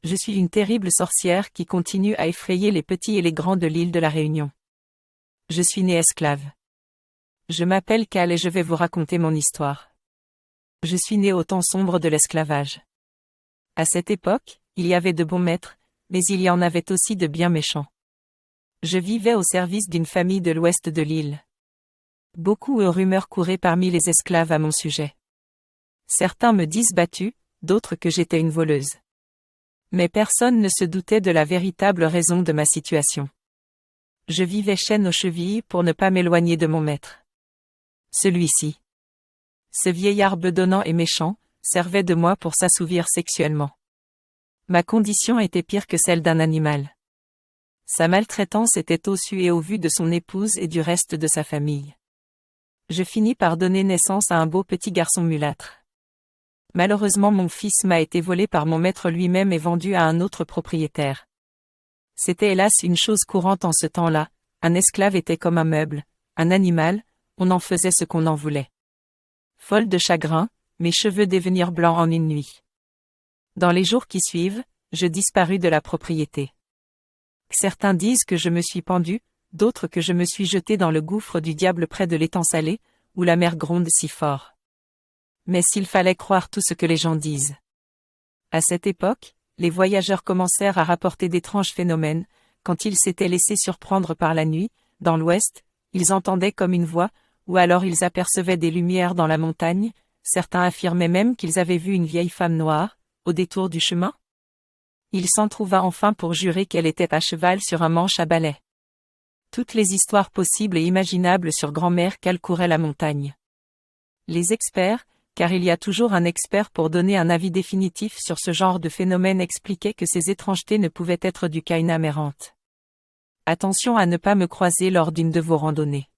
Je suis une terrible sorcière qui continue à effrayer les petits et les grands de l'île de la Réunion. Je suis née esclave. Je m'appelle Cal et je vais vous raconter mon histoire. Je suis née au temps sombre de l'esclavage. À cette époque, il y avait de bons maîtres, mais il y en avait aussi de bien méchants. Je vivais au service d'une famille de l'ouest de l'île. Beaucoup de rumeurs couraient parmi les esclaves à mon sujet. Certains me disent battue, d'autres que j'étais une voleuse. Mais personne ne se doutait de la véritable raison de ma situation. Je vivais chaîne aux chevilles pour ne pas m'éloigner de mon maître. Celui-ci. Ce vieillard bedonnant et méchant, servait de moi pour s'assouvir sexuellement. Ma condition était pire que celle d'un animal. Sa maltraitance était au su et au vu de son épouse et du reste de sa famille. Je finis par donner naissance à un beau petit garçon mulâtre. Malheureusement mon fils m'a été volé par mon maître lui-même et vendu à un autre propriétaire. C'était hélas une chose courante en ce temps-là, un esclave était comme un meuble, un animal, on en faisait ce qu'on en voulait. Folle de chagrin, mes cheveux devenirent blancs en une nuit. Dans les jours qui suivent, je disparus de la propriété. Certains disent que je me suis pendu, d'autres que je me suis jeté dans le gouffre du diable près de l'étang salé, où la mer gronde si fort. Mais s'il fallait croire tout ce que les gens disent. À cette époque, les voyageurs commencèrent à rapporter d'étranges phénomènes, quand ils s'étaient laissés surprendre par la nuit, dans l'ouest, ils entendaient comme une voix, ou alors ils apercevaient des lumières dans la montagne, certains affirmaient même qu'ils avaient vu une vieille femme noire, au détour du chemin. Il s'en trouva enfin pour jurer qu'elle était à cheval sur un manche à balai. Toutes les histoires possibles et imaginables sur grand-mère Cal couraient la montagne. Les experts, car il y a toujours un expert pour donner un avis définitif sur ce genre de phénomène, expliquaient que ces étrangetés ne pouvaient être du Kainam errante. Attention à ne pas me croiser lors d'une de vos randonnées.